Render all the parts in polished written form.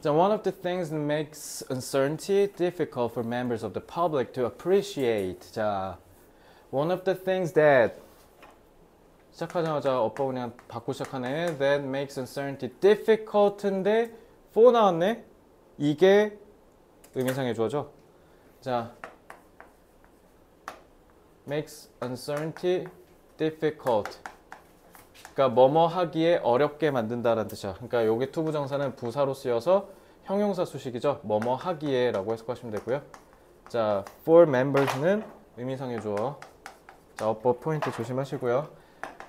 자, one of the things that makes uncertainty difficult for members of the public to appreciate. 자, one of the things that 시작하자마자 오빠 그냥 받고 시작하네. That makes uncertainty difficult인데 for 나왔네. 이게 의미상의 주어죠. 자, makes uncertainty difficult. 그러니까 뭐뭐 하기에 어렵게 만든다라는 뜻이야. 그러니까 여기 투부정사는 부사로 쓰여서 형용사 수식이죠. 뭐뭐 하기에 라고 해석하시면 되고요. 자, for members는 의미상의 주어. 자, 어법 포인트 조심하시고요.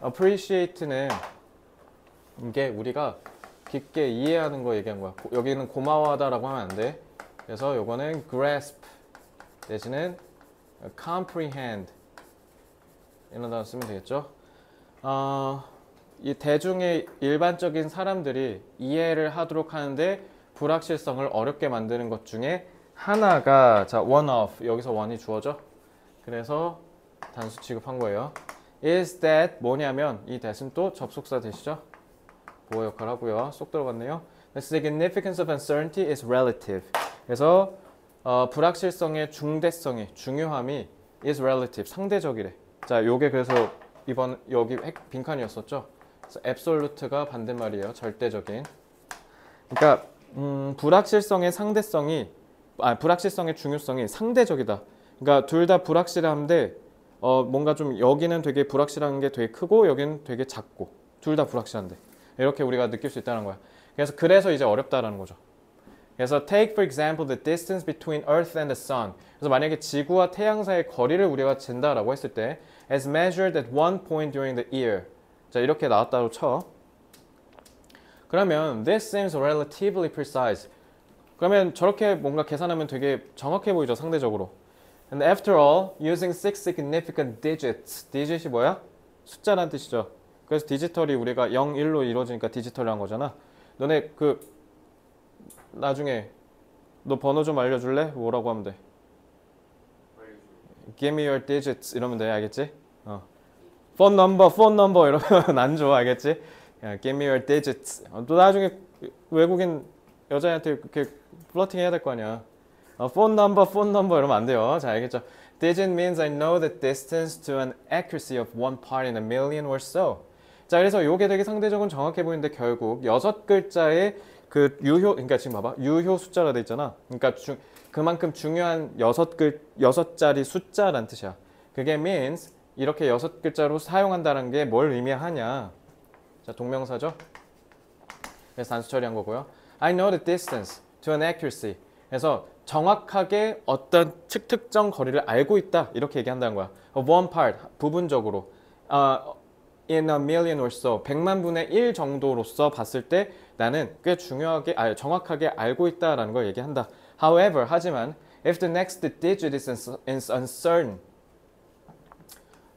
appreciate는 이게 우리가 깊게 이해하는 거 얘기한 거야. 여기는 고마워하다라고 하면 안 돼. 그래서 요거는 grasp 내지는 comprehend 이런 단어 쓰면 되겠죠. 이 대중의 일반적인 사람들이 이해를 하도록 하는데 불확실성을 어렵게 만드는 것 중에 하나가 자 one of 여기서 one이 주어져. 그래서 단수 취급한 거예요. is that 뭐냐면 이 that은 또 접속사 되시죠. 보호 역할 하고요. 쏙 들어갔네요. The significance of uncertainty is relative. 그래서 불확실성의 중대성이 중요함이 is relative 상대적이래. 자, 요게 그래서 이번 여기 빈칸이었었죠. 그래서 absolute가 반대말이에요. 절대적인. 그러니까 불확실성의 상대성이 불확실성의 중요성이 상대적이다. 그러니까 둘 다 불확실한데 뭔가 좀 여기는 되게 불확실한 게 되게 크고 여기는 되게 작고 둘 다 불확실한데 이렇게 우리가 느낄 수 있다는 거야. 그래서 이제 어렵다라는 거죠. 그래서 take for example the distance between Earth and the Sun. 그래서 만약에 지구와 태양 사이의 거리를 우리가 잰다라고 했을 때 as measured at one point during the year. 자, 이렇게 나왔다고 쳐. 그러면 this seems relatively precise. 그러면 저렇게 뭔가 계산하면 되게 정확해 보이죠, 상대적으로. And after all, using six significant digits. digit이 뭐야? 숫자란 뜻이죠. 그래서 디지털이 우리가 0, 1로 이루어지니까 디지털이란 거잖아. 너네 나중에 너 번호 좀 알려줄래? 뭐라고 하면 돼? Give me your digits 이러면 돼. 알겠지? phone number 이러면 안 줘. 알겠지? Give me your digits. 또 나중에 외국인 여자애한테 그렇게 플러팅 해야 될 거 아니야. phone number 이러면 안 돼요. 자, 알겠죠? Digit means I know the distance to an accuracy of one part in a million or so. 자, 그래서 요게 되게 상대적으로 정확해 보이는데 결국 6글자의 그 그러니까 지금 봐봐. 유효 숫자라 돼 있잖아. 그러니까 그만큼 중요한 6자리 숫자란 뜻이야. 그게 means 이렇게 6글자로 사용한다는 게 뭘 의미하냐. 자, 동명사죠. 그래서 단수 처리한 거고요. I know the distance to an accuracy. 그래서 정확하게 어떤 특정 거리를 알고 있다. 이렇게 얘기한다는 거야. Of one part, 부분적으로. In a million or so, 100만 분의 1 정도로서 봤을 때 나는 꽤 정확하게 알고 있다라는 걸 얘기한다. However, 하지만 if the next digit is uncertain,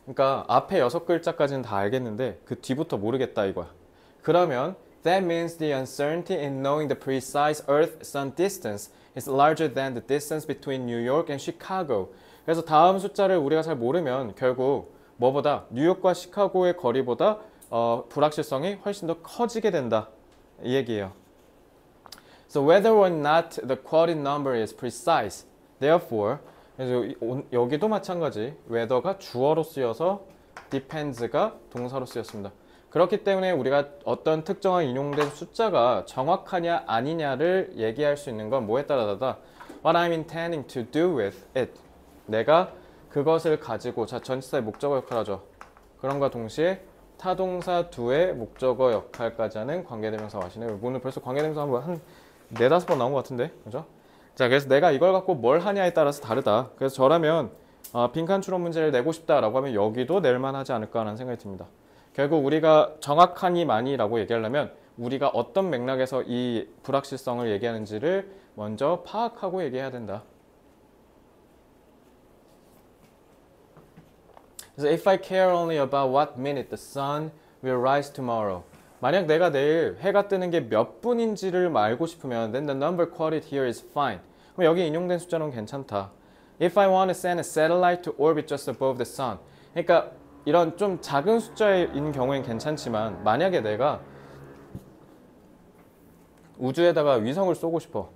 그러니까 앞에 6글자까지는 다 알겠는데 그 뒤부터 모르겠다 이거야. 그러면 that means the uncertainty in knowing the precise Earth-Sun distance is larger than the distance between New York and Chicago. 그래서 다음 숫자를 우리가 잘 모르면 결국 뭐보다 뉴욕과 시카고의 거리보다 불확실성이 훨씬 더 커지게 된다 이 얘기예요. So whether or not the quoted number is precise, therefore, 그래서 여기도 마찬가지 whether가 주어로 쓰여서 depends가 동사로 쓰였습니다. 그렇기 때문에 우리가 어떤 특정한 인용된 숫자가 정확하냐 아니냐를 얘기할 수 있는 건 뭐에 따라다다 what I'm intending to do with it. 내가 그것을 가지고 자 전치사의 목적어 역할을 하죠. 그럼과 동시에 타동사 두의 목적어 역할까지 하는 관계대명사 와시네. 오늘 벌써 관계대명사 한 4-5번 나온 것 같은데. 그죠? 자, 그래서 내가 이걸 갖고 뭘 하냐에 따라서 다르다. 그래서 저라면 빈칸 추론 문제를 내고 싶다라고 하면 여기도 낼만 하지 않을까 하는 생각이 듭니다. 결국 우리가 정확하니 많이라고 얘기하려면 우리가 어떤 맥락에서 이 불확실성을 얘기하는지를 먼저 파악하고 얘기해야 된다. 그래서 if I care only about what minute the sun will rise tomorrow. 만약 내가 내일 해가 뜨는 게 몇 분인지를 알고 싶으면 then the number quoted here is fine. 그럼 여기 인용된 숫자는 괜찮다. If I want to send a satellite to orbit just above the sun. 그러니까 이런 좀 작은 숫자인 경우엔 괜찮지만 만약에 내가 우주에다가 위성을 쏘고 싶어.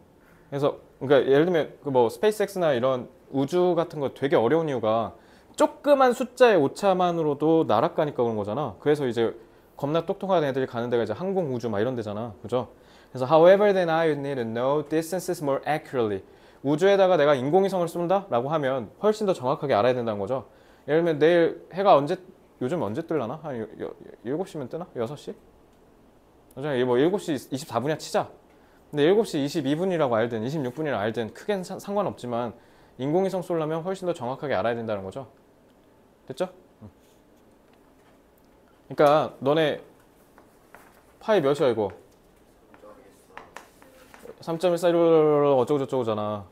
그래서 그러니까 예를 들면 그 뭐 스페이스X나 이런 우주 같은 거 되게 어려운 이유가 조그만 숫자의 오차만으로도 날아가니까 그런 거잖아. 그래서 이제 겁나 똑똑한 애들이 가는 데가 이제 항공 우주 막 이런 데잖아. 그죠? 그래서 however then I would need to know distances more accurately. 우주에다가 내가 인공위성을 쏜다? 라고 하면 훨씬 더 정확하게 알아야 된다는 거죠. 예를 들면 내일 해가 요즘 언제 뜰라나? 한 7시면 뜨나? 6시? 뭐 7시 24분이야 치자. 근데 7시 22분이라고 알든 26분이라고 알든 크게는 상관없지만 인공위성 쏘려면 훨씬 더 정확하게 알아야 된다는 거죠. 됐죠? 그러니까 너네 파이 몇이야 이거? 3.14로 어쩌고저쩌고잖아.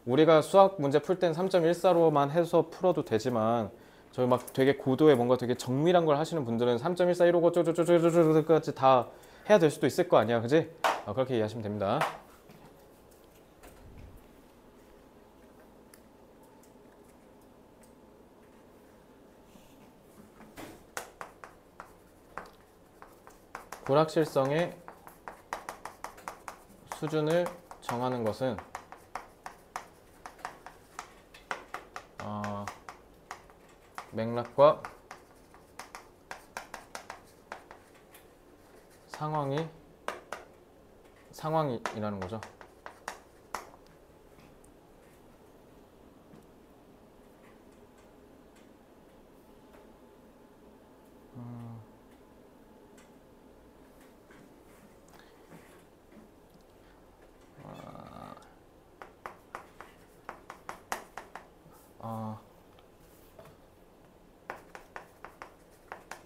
우리가 수학 문제 풀 땐 3.14로만 해서 풀어도 되지만 저희 막 되게 고도의 뭔가 되게 정밀한 걸 하시는 분들은 3.14 1고 어쩌고저쩌고까지 다 해야 될 수도 있을 거 아니야, 그지? 그렇게 이해하시면 됩니다. 불확실성의 수준을 정하는 것은 맥락과 상황이라는 거죠.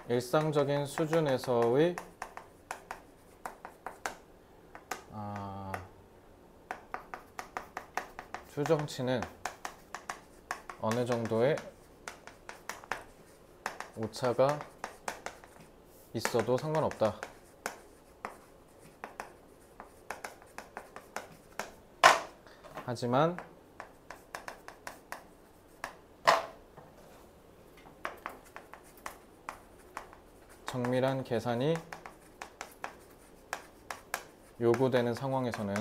일상적인 수준에서의 추정치는 어느 정도의 오차가 있어도 상관없다. 하지만 정밀한 계산이 요구되는 상황에서는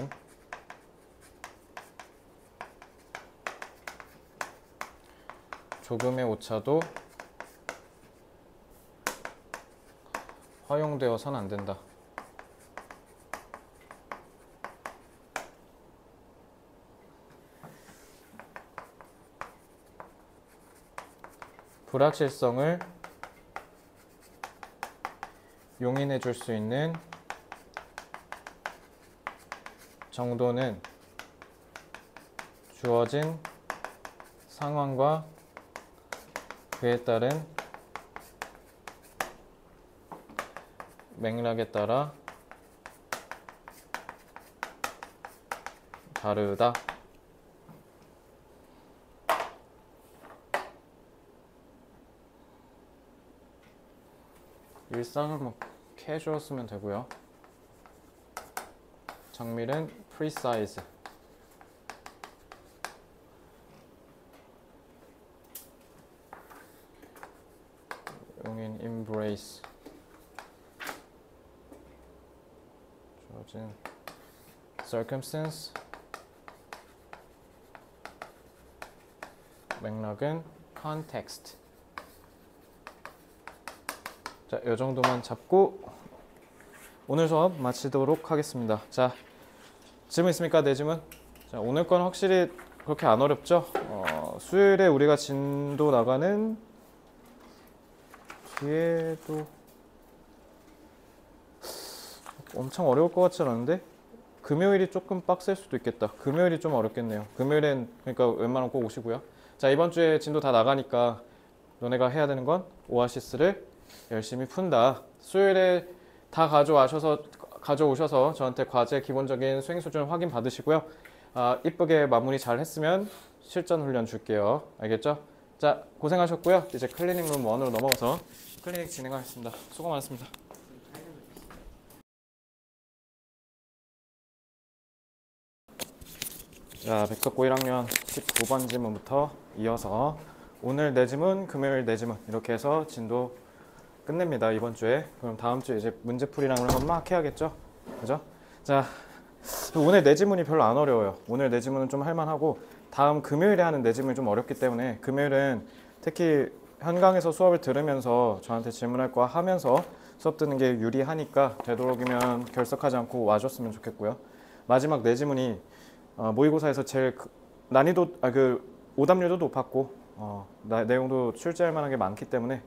조금의 오차도 허용되어서는 안 된다. 불확실성을 용인해 줄 수 있는 정도는 주어진 상황과 그에 따른 맥락에 따라 다르다. 일상을 뭐 캐주얼 쓰면 되고요. 정밀은 precise. 용인 embrace. 주어진 circumstance. 맥락은 context. 자, 이 정도만 잡고 오늘 수업 마치도록 하겠습니다. 자, 질문 있습니까? 네 질문. 자, 오늘 건 확실히 그렇게 안 어렵죠? 수요일에 우리가 진도 나가는 뒤에도 엄청 어려울 것 같지 않은데 금요일이 조금 빡셀 수도 있겠다. 금요일이 좀 어렵겠네요. 금요일엔 그러니까 웬만하면 꼭 오시고요. 자, 이번 주에 진도 다 나가니까 너네가 해야 되는 건 오아시스를 열심히 푼다. 수요일에 다 가져오셔서 저한테 과제 기본적인 수행 수준 확인 받으시고요. 이쁘게 마무리 잘 했으면 실전 훈련 줄게요. 알겠죠? 자, 고생하셨고요. 이제 클리닉 룸 1으로 넘어가서 클리닉 진행하겠습니다. 수고 많았습니다. 자, 백석고 1학년 19번 지문부터 이어서 오늘 내 지문, 금요일 내 지문 이렇게 해서 진도 끝냅니다. 이번 주에. 그럼 다음 주에 이제 문제풀이랑 한번 막 해야겠죠? 그죠? 자, 오늘 내지문이 별로 안 어려워요. 오늘 내지문은 좀 할만하고 다음 금요일에 하는 내지문이 좀 어렵기 때문에 금요일은 특히 현강에서 수업을 들으면서 저한테 질문할 거 하면서 수업 듣는 게 유리하니까 되도록이면 결석하지 않고 와줬으면 좋겠고요. 마지막 내지문이 모의고사에서 제일 난이도 오답률도 높았고 내용도 출제할 만한 게 많기 때문에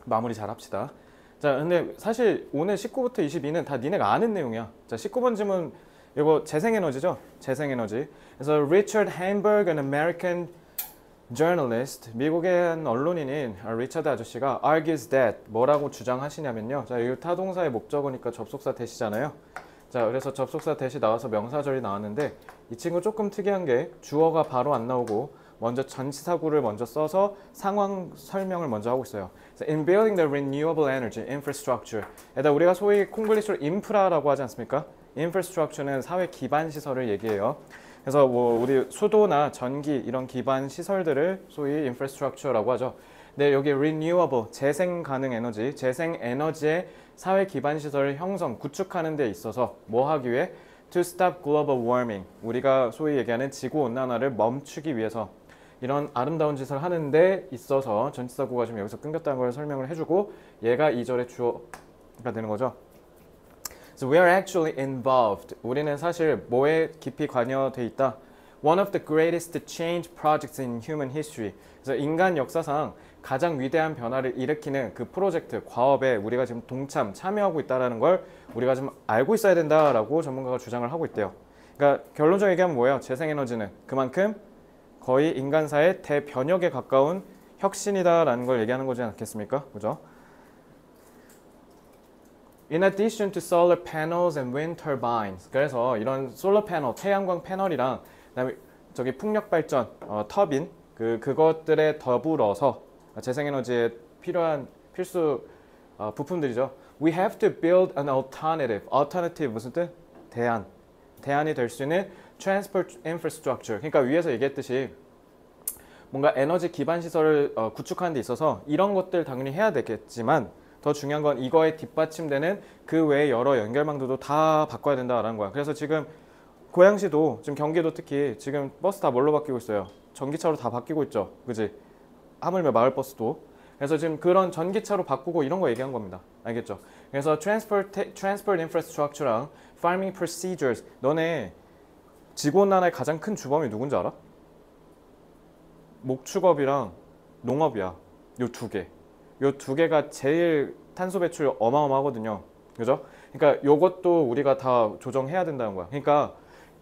마무리 잘 합시다. 자, 근데 사실 오늘 19부터 22는 다 니네가 아는 내용이야. 자, 19번 질문 이거 재생에너지죠? 재생에너지. 그래서 Richard Hamburg, an American journalist, 미국의 한 언론인인 리처드 아저씨가 argues that 뭐라고 주장하시냐면요. 자, 이 타동사의 목적어니까 접속사 대시잖아요. 자, 그래서 접속사 대시 나와서 명사절이 나왔는데 이 친구 조금 특이한 게 주어가 바로 안 나오고 먼저 전치사구를 먼저 써서 상황 설명을 먼저 하고 있어요. In building the renewable energy infrastructure, 에다 우리가 소위 콩글리시로 인프라라고 하지 않습니까? infrastructure는 사회 기반 시설을 얘기해요. 그래서 뭐 우리 수도나 전기 이런 기반 시설들을 소위 infrastructure라고 하죠. 네, 여기 renewable 재생 가능 에너지, 재생 에너지의 사회 기반 시설을 형성, 구축하는 데 있어서 뭐 하기 위해? To stop global warming. 우리가 소위 얘기하는 지구 온난화를 멈추기 위해서 이런 아름다운 짓을 하는 데 있어서 전치사구가 지금 여기서 끊겼다는 걸 설명을 해주고 얘가 2절의 주어가 되는 거죠. So we are actually involved. 우리는 사실 뭐에 깊이 관여돼 있다. One of the greatest change projects in human history. 그래서 인간 역사상 가장 위대한 변화를 일으키는 그 프로젝트, 과업에 우리가 지금 참여하고 있다는 걸 우리가 좀 알고 있어야 된다라고 전문가가 주장을 하고 있대요. 그러니까 결론적으로 얘기하면 뭐예요? 재생에너지는 그만큼 거의 인간사의 대변혁에 가까운 혁신이다라는 걸 얘기하는 거지 않겠습니까? 그죠? In addition to solar panels and wind turbines. 그래서 이런 솔러 패널, 태양광 패널이랑 그다음에 저기 풍력 발전, 터빈 그것들에 더불어서 재생에너지에 필요한 필수 부품들이죠. We have to build an alternative. Alternative 무슨 뜻? 대안이 될 수 있는 transport infrastructure. 그러니까 위에서 얘기했듯이 뭔가 에너지 기반 시설을 구축하는 데 있어서 이런 것들 당연히 해야 되겠지만 더 중요한 건 이거에 뒷받침되는 그 외의 여러 연결망들도 다 바꿔야 된다라는 거야. 그래서 지금 고양시도 지금 경기도 특히 지금 버스 다 뭘로 바뀌고 있어요? 전기차로 다 바뀌고 있죠. 그지? 하물며 마을버스도. 그래서 지금 그런 전기차로 바꾸고 이런 거 얘기한 겁니다. 알겠죠? 그래서 transport infrastructure랑 farming procedures. 너네 지구온난화의 가장 큰 주범이 누군지 알아? 목축업이랑 농업이야. 요 두 개. 요 두 개가 제일 탄소 배출 어마어마하거든요. 그죠? 그러니까 요것도 우리가 다 조정해야 된다는 거야. 그러니까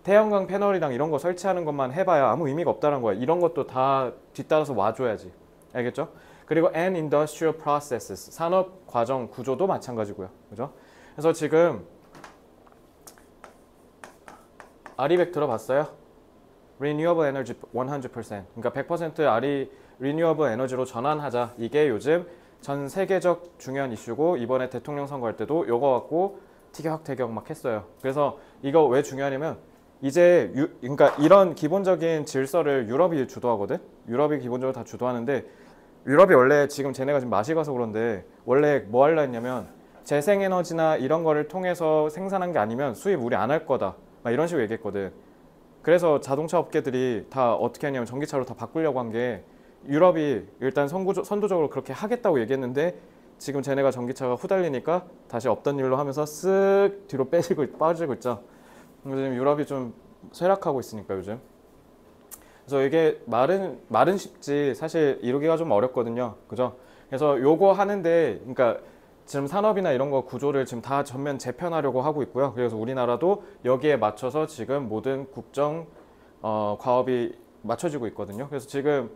태양광 패널이랑 이런 거 설치하는 것만 해봐야 아무 의미가 없다는 거야. 이런 것도 다 뒤따라서 와줘야지. 알겠죠? 그리고 and industrial processes. 산업 과정 구조도 마찬가지고요. 그죠? 그래서 지금 아리백 들어봤어요? Renewable Energy 100%. 그러니까 100% Renewable 에너지로 전환하자. 이게 요즘 전 세계적 중요한 이슈고 이번에 대통령 선거할 때도 요거 갖고 티격태격 막 했어요. 그래서 이거 왜 중요하냐면 이제 그러니까 이런 기본적인 질서를 유럽이 주도하거든. 유럽이 기본적으로 다 주도하는데 유럽이 원래 지금 쟤네가 지금 맛이 가서 그런데 원래 뭐 하려 했냐면 재생에너지나 이런 거를 통해서 생산한 게 아니면 수입 우리 안 할 거다. 막 이런 식으로 얘기했거든. 그래서 자동차 업계들이 다 어떻게 하냐면 전기차로 다 바꾸려고 한 게 유럽이 일단 선도적으로 그렇게 하겠다고 얘기했는데 지금 쟤네가 전기차가 후달리니까 다시 없던 일로 하면서 쓱 뒤로 빠지고 있죠. 지금 유럽이 좀 쇠락하고 있으니까 요즘. 그래서 이게 말은 쉽지 사실 이루기가 좀 어렵거든요. 그죠? 그래서 요거 하는데 그러니까 지금 산업이나 이런 거 구조를 지금 다 전면 재편하려고 하고 있고요. 그래서 우리나라도 여기에 맞춰서 지금 모든 국정 과업이 맞춰지고 있거든요. 그래서 지금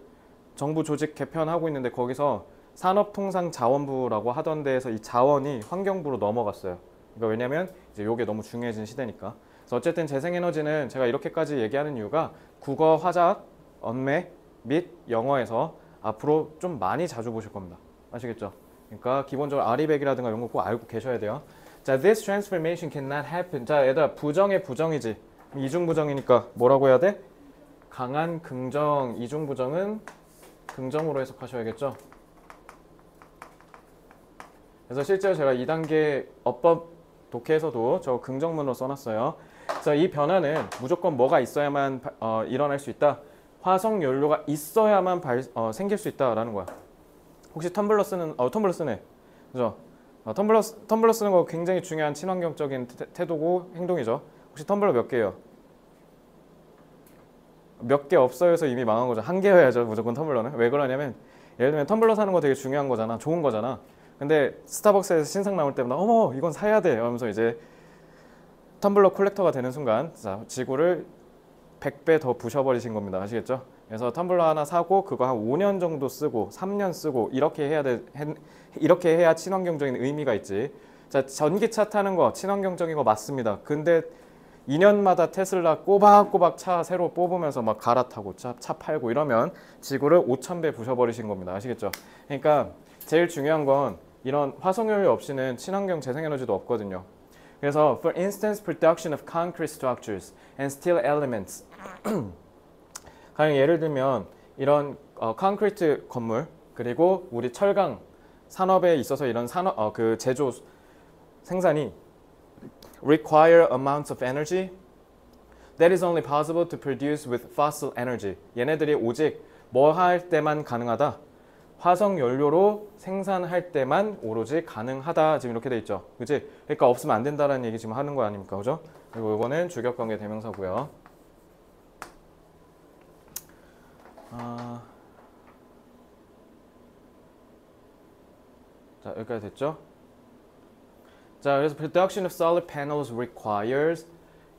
정부 조직 개편하고 있는데 거기서 산업통상자원부라고 하던 데에서 이 자원이 환경부로 넘어갔어요. 그러니까 왜냐면 이제 요게 너무 중요해진 시대니까. 그래서 어쨌든 재생에너지는 제가 이렇게까지 얘기하는 이유가 국어, 화작, 언매 및 영어에서 앞으로 좀 많이 자주 보실 겁니다. 아시겠죠? 그러니까 기본적으로 아리백이라든가 이런 거 꼭 알고 계셔야 돼요. 자, this transformation cannot happen. 자, 얘들아 부정의 부정이지. 이중부정이니까 뭐라고 해야 돼? 강한 긍정, 이중부정은 긍정으로 해석하셔야겠죠. 그래서 실제로 제가 2단계 어법 독해에서도 저 긍정문으로 써놨어요. 자, 이 변화는 무조건 뭐가 있어야만 일어날 수 있다. 화석 연료가 있어야만 생길 수 있다라는 거야. 혹시 텀블러 쓰네. 그죠? 텀블러 쓰는 거 굉장히 중요한 친환경적인 태도고 행동이죠. 혹시 텀블러 몇 개예요? 몇 개 없어요 해서 이미 망한 거죠. 한 개여야죠 무조건 텀블러는. 왜 그러냐면 예를 들면 텀블러 사는 거 되게 중요한 거잖아. 좋은 거잖아. 근데 스타벅스에서 신상 나올 때마다 어머 이건 사야 돼 하면서 이제 텀블러 콜렉터가 되는 순간 자, 지구를 100배 더 부셔버리신 겁니다. 아시겠죠? 그래서 텀블러 하나 사고 그거 한 5년 정도 쓰고 3년 쓰고 이렇게 해야 친환경적인 의미가 있지. 자, 전기차 타는 거 친환경적인 거 맞습니다. 근데 2년마다 테슬라 꼬박꼬박 차 새로 뽑으면서 막 갈아타고 차 팔고 이러면 지구를 5,000배 부셔버리신 겁니다. 아시겠죠? 그러니까 제일 중요한 건 이런 화석연료 없이는 친환경 재생에너지도 없거든요. 그래서 for instance production of concrete structures and steel elements 가령 예를 들면 이런 콘크리트 건물 그리고 우리 철강 산업에 있어서 이런 그 제조 생산이 require amounts of energy that is only possible to produce with fossil energy. 얘네들이 오직 뭐 할 때만 가능하다. 화석 연료로 생산할 때만 오로지 가능하다. 지금 이렇게 돼 있죠. 그치? 그러니까 없으면 안 된다라는 얘기 지금 하는 거 아닙니까? 그죠? 그리고 이거는 주격관계 대명사고요. 자, 여기까지 됐죠? 자, 그래서 production of solar panels requires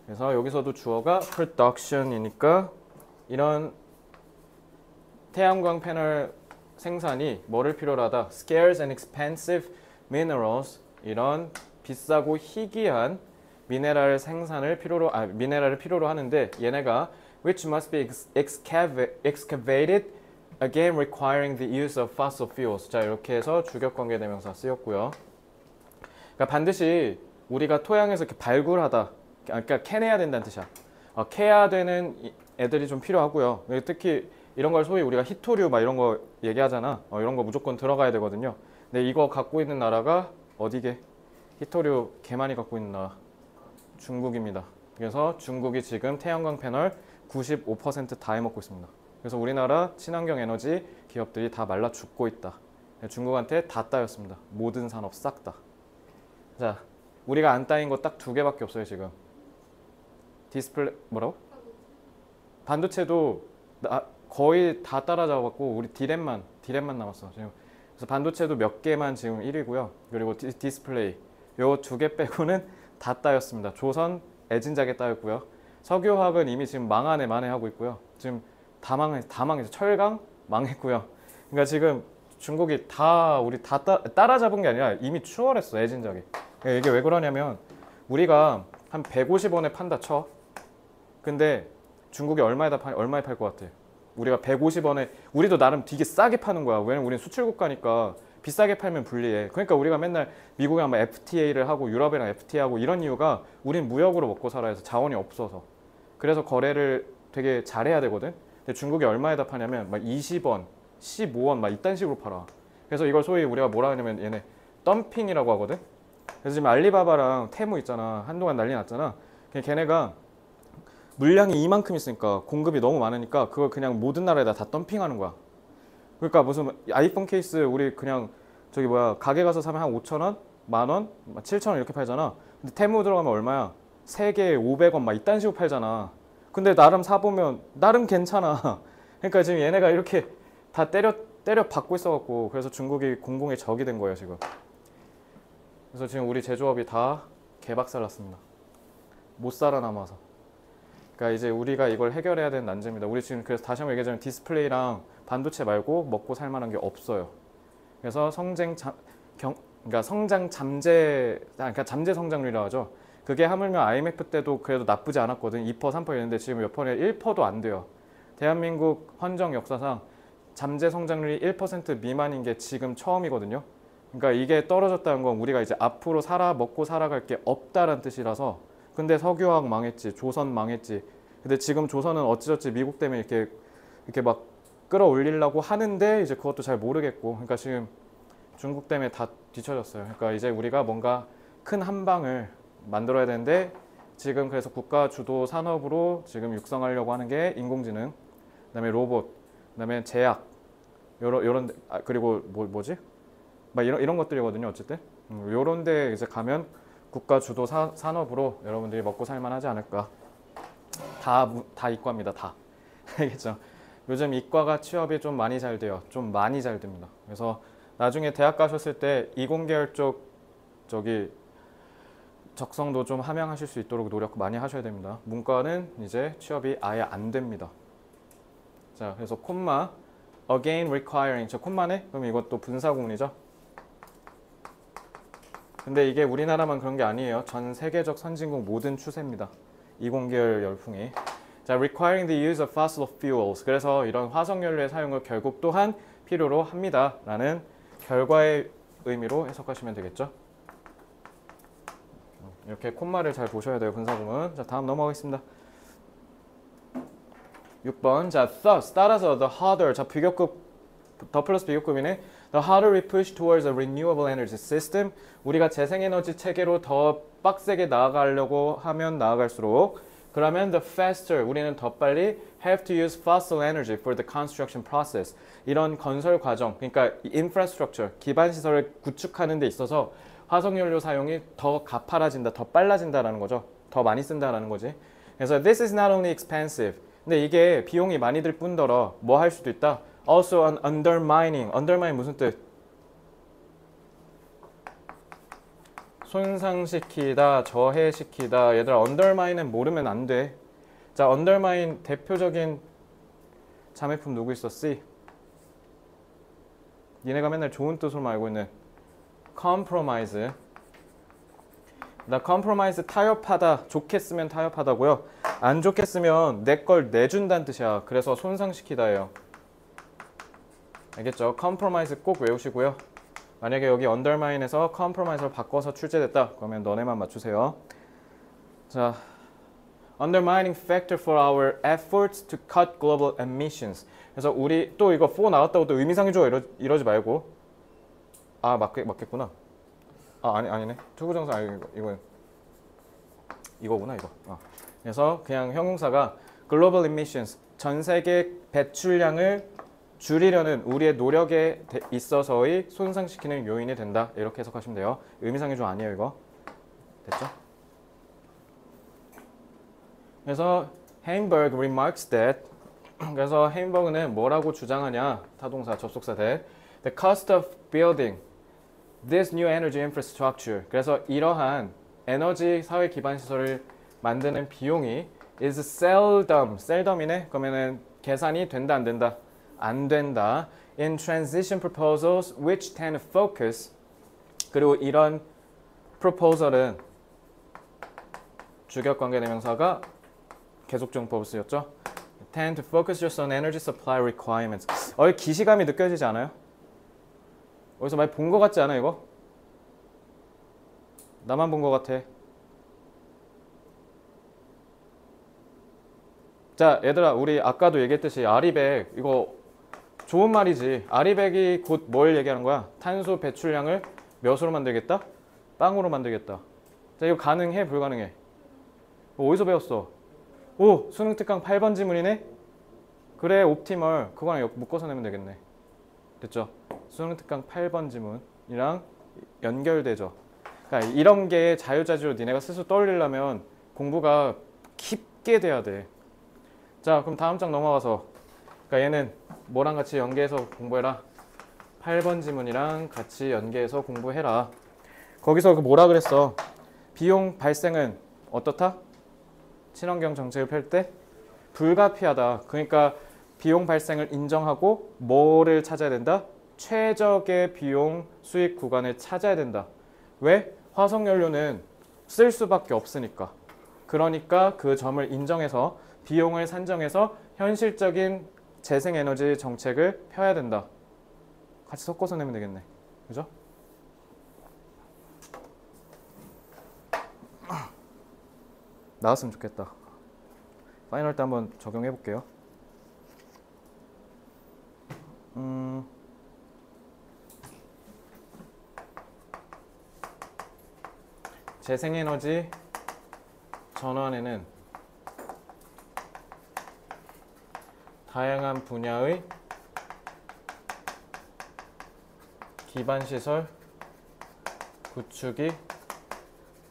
그래서 여기서도 주어가 production이니까 이런 태양광 패널 생산이 뭐를 필요로 하다? scarce and expensive minerals 이런 비싸고 희귀한 미네랄 생산을 미네랄을 필요로 하는데 얘네가 which must be excavated again requiring the use of fossil fuels. 자, 이렇게 해서 주격관계 대명사 쓰였고요. 그러니까 반드시 우리가 토양에서 이렇게 발굴하다, 그러니까 캐내야 된다는 뜻이야. 캐야 되는 애들이 좀 필요하고요. 특히 이런 걸 소위 우리가 히토류 막 이런 거 얘기하잖아. 이런 거 무조건 들어가야 되거든요. 근데 이거 갖고 있는 나라가 어디게? 히토류 개 많이 갖고 있는 나라 중국입니다. 그래서 중국이 지금 태양광 패널 95% 다 해먹고 있습니다. 그래서 우리나라 친환경 에너지 기업들이 다 말라 죽고 있다. 중국한테 다 따였습니다. 모든 산업 싹 다. 자, 우리가 안 따인 거 딱 2개밖에 없어요 지금. 디스플레이 뭐라고? 반도체도 거의 다 따라잡았고 우리 디램만 남았어 지금. 그래서 반도체도 몇 개만 지금 1위고요. 그리고 디스플레이 요 2개 빼고는 다 따였습니다. 조선 애진작에 따였고요. 석유화학은 이미 지금 망하네 하고 있고요. 지금 다 망했어. 철강 망했고요. 그러니까 지금 중국이 우리 다 따라잡은 게 아니라 이미 추월했어 애진작이. 이게 왜 그러냐면 우리가 한 150원에 판다 쳐. 근데 중국이 얼마에 팔 것 같아? 우리가 150원에 우리도 나름 되게 싸게 파는 거야. 왜냐면 우리는 수출 국가니까 비싸게 팔면 불리해. 그러니까 우리가 맨날 미국이랑 막 FTA를 하고 유럽이랑 FTA하고 이런 이유가 우린 무역으로 먹고 살아야 해서 자원이 없어서. 그래서 거래를 되게 잘해야 되거든. 근데 중국이 얼마에다 파냐면 막 20원, 15원 막 이딴 식으로 팔아. 그래서 이걸 소위 우리가 뭐라 하냐면 얘네 덤핑이라고 하거든. 그래서 지금 알리바바랑 테무 있잖아. 한동안 난리 났잖아. 걔네가 물량이 이만큼 있으니까 공급이 너무 많으니까 그걸 그냥 모든 나라에다 다 덤핑하는 거야. 그러니까 무슨 아이폰 케이스 우리 그냥 가게 가서 사면 한 5,000원, 만원, 7,000원 이렇게 팔잖아. 근데 테무 들어가면 얼마야? 3개에 500원 막 이딴 식으로 팔잖아. 근데 나름 사보면 나름 괜찮아. 그러니까 지금 얘네가 이렇게 다 때려 받고 있어갖고 그래서 중국이 공공의 적이 된 거예요 지금. 그래서 지금 우리 제조업이 다 개박살 났습니다. 못 살아남아서. 그러니까 이제 우리가 이걸 해결해야 되는 난제입니다. 우리 지금 그래서 다시 한번 얘기하자면 디스플레이랑 반도체 말고 먹고 살 만한 게 없어요. 그래서 그러니까 잠재 성장률이라고 하죠. 그게 하물며 IMF 때도 그래도 나쁘지 않았거든. 2%, 3% 이랬는데 지금 몇 퍼에 1%도 안 돼요. 대한민국 헌정 역사상 잠재 성장률이 1% 미만인 게 지금 처음이거든요. 그러니까 이게 떨어졌다는 건 우리가 이제 앞으로 먹고 살아갈 게 없다는 뜻이라서. 근데 석유화학 망했지, 조선 망했지. 근데 지금 조선은 어찌저찌 미국 때문에 이렇게 막 끌어올리려고 하는데 이제 그것도 잘 모르겠고. 그러니까 지금 중국 때문에 다 뒤처졌어요. 그러니까 이제 우리가 뭔가 큰 한방을 만들어야 되는데 지금 그래서 국가 주도 산업으로 지금 육성하려고 하는 게 인공지능, 그다음에 로봇, 그다음에 제약, 요런 그리고 뭐지? 막 이런 것들이거든요. 어쨌든 요런 데 이제 가면 국가 주도 산업으로 여러분들이 먹고 살만하지 않을까. 다 이과입니다. 다. 알겠죠? 요즘 이과가 취업이 좀 많이 잘 돼요. 좀 많이 잘 됩니다. 그래서 나중에 대학 가셨을 때 이공계열 쪽 저기 적성도 좀 함양하실 수 있도록 노력 많이 하셔야 됩니다. 문과는 이제 취업이 아예 안 됩니다. 자, 그래서 콤마 again requiring 저 콤마네? 그럼 이것도 분사구문이죠. 근데 이게 우리나라만 그런 게 아니에요. 전 세계적 선진국 모든 추세입니다. 이공계열 열풍이. 자, requiring the use of fossil fuels. 그래서 이런 화석연료의 사용을 결국 또한 필요로 합니다. 라는 결과의 의미로 해석하시면 되겠죠. 이렇게 콤마를 잘 보셔야 돼요. 분사구문. 자, 다음 넘어가겠습니다. 6번. 자, thus 따라서 the harder. 자, 비교급 더 플러스 비교급이네. The harder we push towards a renewable energy system. 우리가 재생에너지 체계로 더 빡세게 나아가려고 하면 나아갈수록 그러면 the faster 우리는 더 빨리 have to use fossil energy for the construction process. 이런 건설 과정, 그러니까 infrastructure, 기반 시설을 구축하는 데 있어서 화석연료 사용이 더 가파라진다, 더 빨라진다라는 거죠. 더 많이 쓴다라는 거지. 그래서 this is not only expensive. 근데 이게 비용이 많이 들 뿐더러 뭐 할 수도 있다. Also an undermining. undermine 무슨 뜻? 손상시키다, 저해시키다. 얘들아, undermine은 모르면 안 돼. 자, undermine 대표적인 자매품 누구 있어? C. 니네가 맨날 좋은 뜻으로 알고 있는 compromise. 나 compromise 타협하다. 좋게 쓰면 타협하다고요. 안 좋게 쓰면 내 걸 내준다는 뜻이야. 그래서 손상시키다예요. 알겠죠? compromise 꼭 외우시고요. 만약에 여기 undermine에서 compromise로 바꿔서 출제됐다. 그러면 너네만 맞추세요. 자, undermining factor for our efforts to cut global emissions. 그래서 우리 또 이거 4 나왔다고 또 의미상해 줘 이러지 말고. 아, 맞겠구나. 아, 아니네. 투부정사 아니 이거구나 이거. 그래서 그냥 형용사가 global emissions 전 세계 배출량을 줄이려는 우리의 노력에 있어서의 손상시키는 요인이 된다. 이렇게 해석하시면 돼요. 의미상해조 아니에요 이거. 됐죠? 그래서 Hamburg remarks that 그래서 헤인버그는 뭐라고 주장하냐. 타동사, 접속사 that the cost of building this new energy infrastructure 그래서 이러한 에너지 사회 기반 시설을 만드는 비용이 is seldom이네. 그러면은 계산이 된다 안 된다? 안 된다. In transition proposals which tend to focus 그리고 이런 proposal은 주격관계대명사가 계속정법을 쓰였죠. tend to focus just on energy supply requirements. 기시감이 느껴지지 않아요? 어디서 많이 본 것 같지 않아 이거? 나만 본 것 같아. 자, 얘들아, 우리 아까도 얘기했듯이 아리백 이거 좋은 말이지. 아리백이 곧 뭘 얘기하는 거야? 탄소 배출량을 몇으로 만들겠다? 빵으로 만들겠다. 자, 이거 가능해? 불가능해? 어디서 배웠어? 오! 수능 특강 8번 지문이네? 그래, 옵티멀. 그거랑 묶어서 내면 되겠네. 됐죠? 수능 특강 8번 지문이랑 연결되죠. 그러니까 이런 게 자유자재로 니네가 스스로 떠올리려면 공부가 깊게 돼야 돼. 자, 그럼 다음 장 넘어가서 그러니까 얘는 뭐랑 같이 연계해서 공부해라. 8번 지문이랑 같이 연계해서 공부해라. 거기서 그 뭐라 그랬어? 비용 발생은 어떻다? 친환경 정책을 펼 때 불가피하다. 그러니까 비용 발생을 인정하고 뭐를 찾아야 된다? 최적의 비용 수익 구간을 찾아야 된다. 왜? 화석연료는 쓸 수밖에 없으니까. 그러니까 그 점을 인정해서 비용을 산정해서 현실적인 재생에너지 정책을 펴야 된다. 같이 섞어서 내면 되겠네. 그죠? 나왔으면 좋겠다. 파이널 때 한번 적용해 볼게요. 재생에너지 전환에는 다양한 분야의 기반시설 구축이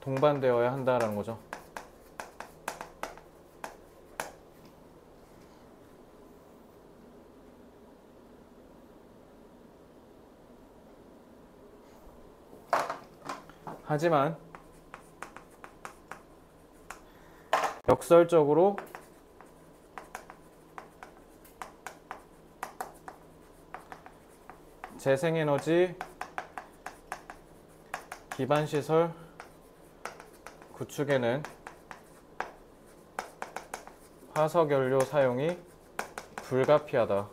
동반되어야 한다라는 거죠. 하지만 역설적으로 재생에너지 기반시설 구축에는 화석연료 사용이 불가피하다.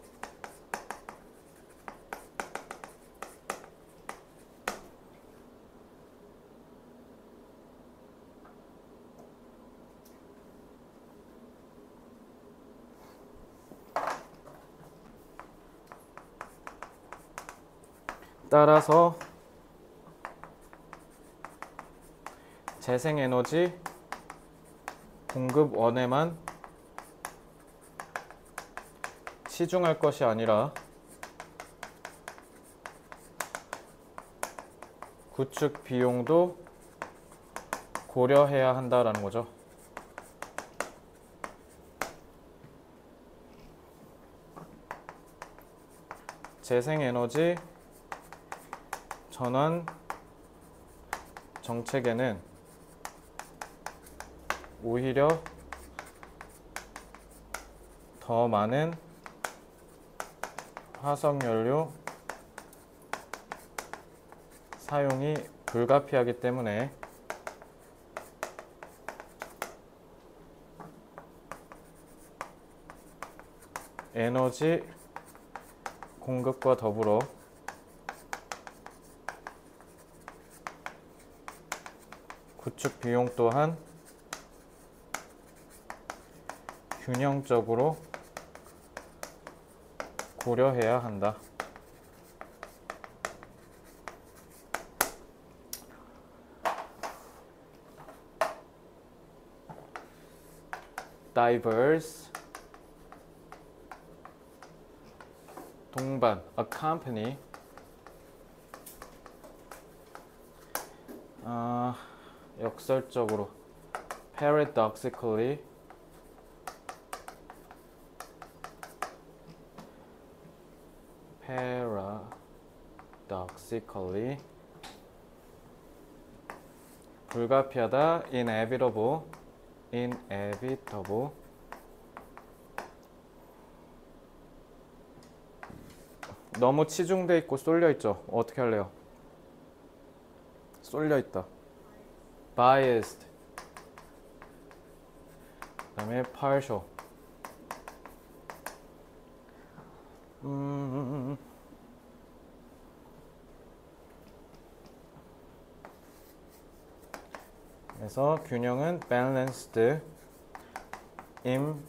따라서 재생에너지 공급원에만 치중할 것이 아니라 구축 비용도 고려해야 한다라는 거죠. 재생에너지 전환 정책에는 오히려 더 많은 화석연료 사용이 불가피하기 때문에 에너지 공급과 더불어 구축 비용 또한 균형적으로 고려해야 한다. diverse 동반 accompany 역설적으로 paradoxically 불가피하다 inevitable 너무 치중돼 있고 쏠려 있죠. 어떻게 할래요? 쏠려 있다. biased 그다음에 partial 그래서 균형은 balanced impartial.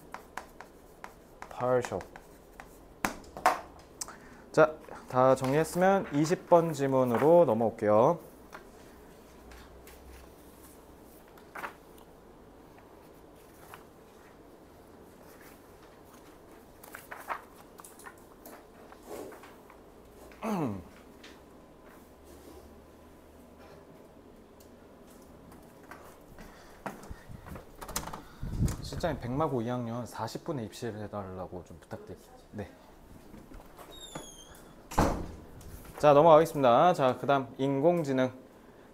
자, 다 정리했으면 20번 지문으로 넘어올게요. 실장님 백마고 2학년 40분에 입시를 해달라고 좀 부탁드릴게요. 네. 자, 넘어가겠습니다. 자, 그 다음 인공지능.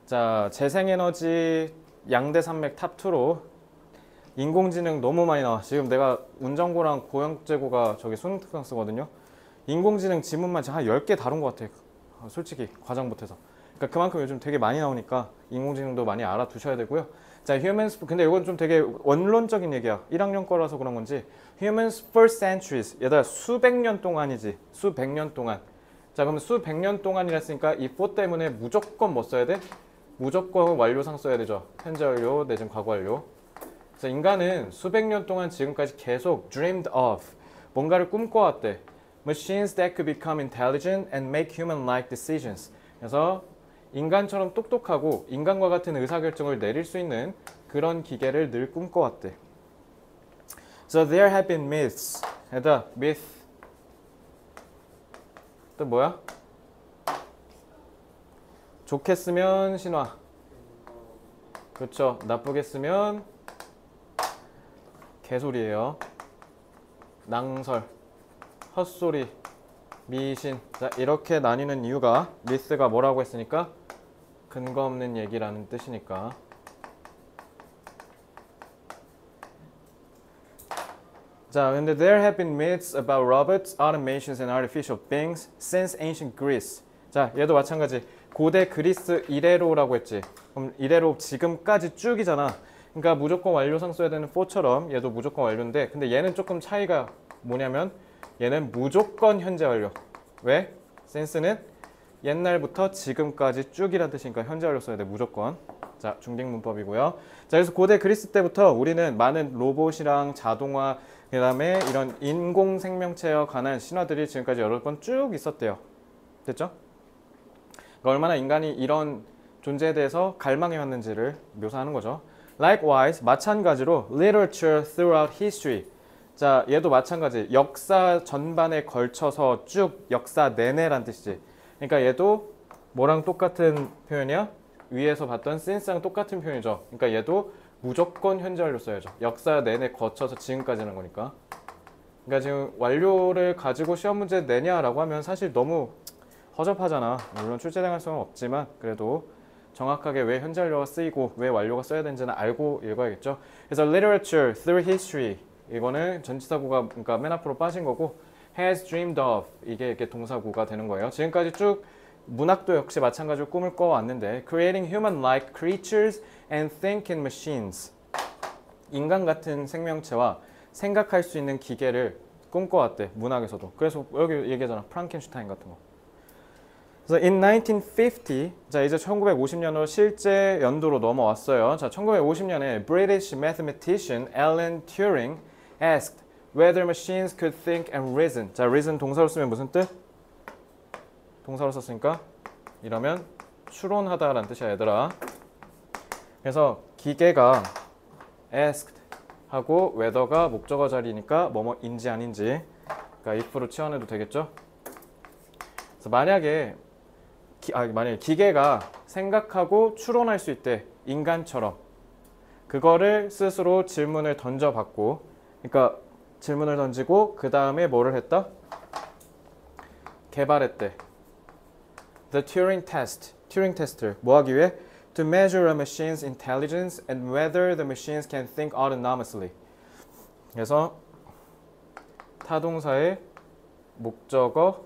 자, 재생에너지 양대산맥 탑2로 인공지능 너무 많이 나와. 지금 내가 운전고랑 고형제고가 저기 수능 특강 쓰거든요. 인공지능 지문만 한 10개 다룬 것 같아. 솔직히 과정 못해서. 그러니까 그만큼 요즘 되게 많이 나오니까 인공지능도 많이 알아두셔야 되고요. 자, humans, 근데 이건 좀 되게 원론적인 얘기야. 1학년 거라서 그런 건지. humans for centuries. 얘들아, 수백 년 동안이지. 수백 년 동안. 자, 그러면 수백 년 동안이라 했으니까 이 for 때문에 무조건 뭐 써야 돼? 무조건 완료상 써야 되죠. 현재 완료 내지는 과거 완료. 자, 인간은 수백 년 동안 지금까지 계속 dreamed of. 뭔가를 꿈꿔왔대. Machines that could become intelligent and make human-like decisions. 그래서 인간처럼 똑똑하고 인간과 같은 의사결정을 내릴 수 있는 그런 기계를 늘 꿈꿔왔대. So there have been myths. 얘들아, myth. 또 뭐야? 좋게 쓰면 신화. 그렇죠. 나쁘게 쓰면 개소리예요. 낭설, 헛소리, 미신. 자, 이렇게 나뉘는 이유가 myth가 뭐라고 했으니까 근거 없는 얘기라는 뜻이니까. 자, 근데 there have been myths about robots, automations, and artificial beings since ancient Greece. 자, 얘도 마찬가지. 고대 그리스 이래로라고 했지. 그럼 이래로 지금까지 쭉이잖아. 그러니까 무조건 완료상 써야 되는 for처럼 얘도 무조건 완료인데, 근데 얘는 조금 차이가 뭐냐면 얘는 무조건 현재 완료. 왜? since는 옛날부터 지금까지 쭉이란 뜻이니까 현재 완료 써야 돼. 무조건. 자, 중딩 문법이고요. 자, 그래서 고대 그리스 때부터 우리는 많은 로봇이랑 자동화, 그 다음에 이런 인공 생명체에 관한 신화들이 지금까지 여러 번 쭉 있었대요. 됐죠? 그러니까 얼마나 인간이 이런 존재에 대해서 갈망해왔는지를 묘사하는 거죠. Likewise, 마찬가지로 literature throughout history. 자, 얘도 마찬가지. 역사 전반에 걸쳐서 쭉 역사 내내란 뜻이지. 그러니까 얘도 뭐랑 똑같은 표현이야? 위에서 봤던 since랑 똑같은 표현이죠. 그러니까 얘도 무조건 현재 완료 써야죠. 역사 내내 거쳐서 지금까지는 거니까. 그러니까 지금 완료를 가지고 시험 문제 내냐라고 하면 사실 너무 허접하잖아. 물론 출제될 가능성은 없지만 그래도 정확하게 왜 현재 완료가 쓰이고 왜 완료가 써야 되는지는 알고 읽어야겠죠. 그래서 literature through history, 이거는 전치사구가 그러니까 맨 앞으로 빠진 거고, has dreamed of, 이게 이렇게 동사구가 되는 거예요. 지금까지 쭉 문학도 역시 마찬가지로 꿈을 꿔왔는데 creating human-like creatures and thinking machines, 인간 같은 생명체와 생각할 수 있는 기계를 꿈꿔왔대. 문학에서도. 그래서 여기 얘기하잖아. 프랑켄슈타인 같은 거. 그래서 in 1950, 자 이제 1950년으로 실제 연도로 넘어왔어요. 자, 1950년에 British mathematician Alan Turing asked whether machines could think and reason. 자, reason 동사로 쓰면 무슨 뜻? 동사로 썼으니까 이러면 추론하다라는 뜻이야, 얘들아. 그래서 기계가 asked 하고 whether가 목적어 자리니까 뭐뭐인지 아닌지, 그러니까 if로 치환해도 되겠죠? 그래서 만약에 기계가 생각하고 추론할 수 있대, 인간처럼. 그거를 스스로 질문을 던져봤고, 그러니까 질문을 던지고 그 다음에 뭐를 했다? 개발했대. The Turing Test, 튜링 테스트를 뭐 하기 위해? To measure a machine's intelligence and whether the machines can think autonomously. 그래서 타동사의 목적어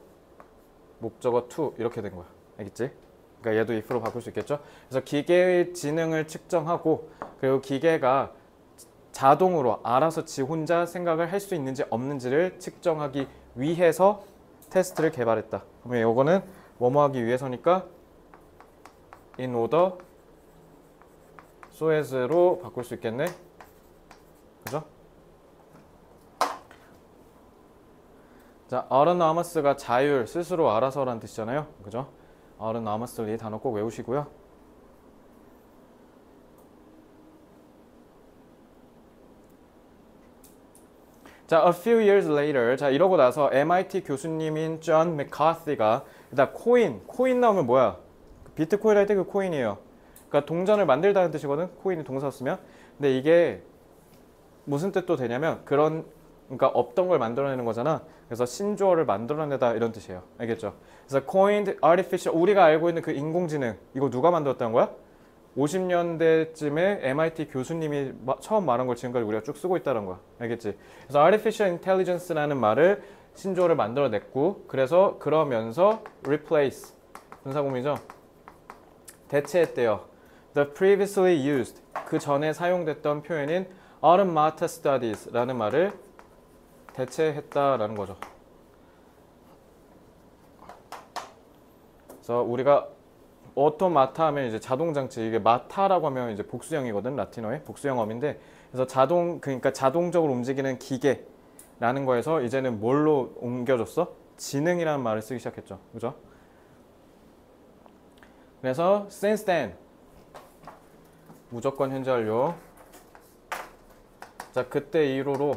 to 이렇게 된 거야. 알겠지? 그러니까 얘도 if로 바꿀 수 있겠죠? 그래서 기계의 지능을 측정하고, 그리고 기계가 자동으로 알아서 지 혼자 생각을 할 수 있는지 없는지를 측정하기 위해서 테스트를 개발했다. 그러면 이거는 뭐뭐 하기 위해서니까 in order so as로 바꿀 수 있겠네. 그죠? 자, autonomous가 자율, 스스로 알아서라는 뜻이잖아요. 그죠? autonomously 이 단어 꼭 외우시고요. 자, a few years later. 자, 이러고 나서 MIT 교수님인 존 맥카시가 일단 코인 나오면 뭐야? 비트코인 할 때 그 코인이에요. 그러니까 동전을 만들다는 뜻이거든. 코인이 동사 쓰면. 근데 이게 무슨 뜻도 되냐면 그러니까 없던 걸 만들어내는 거잖아. 그래서 신조어를 만들어내다 이런 뜻이에요. 알겠죠? 그래서 coined artificial, 우리가 알고 있는 그 인공지능, 이거 누가 만들었다는 거야? 50년대쯤에 MIT 교수님이 처음 말한 걸 지금까지 우리가 쭉 쓰고 있다는 거야. 알겠지? 그래서 artificial intelligence라는 말을 신조어를 만들어냈고, 그래서 그러면서 replace, 분사구문이죠? 대체했대요. The previously used, 그 전에 사용됐던 표현인 automata studies라는 말을 대체했다라는 거죠. 그래서 우리가 오토마타 하면 이제 자동장치, 이게 마타라고 하면 이제 복수형이거든, 라틴어의 복수형어민데, 그래서 그러니까 자동적으로 움직이는 기계라는 거에서 이제는 뭘로 옮겨줬어? 지능이라는 말을 쓰기 시작했죠. 그죠? 그래서 since then 무조건 현재 완료. 자, 그때 이후로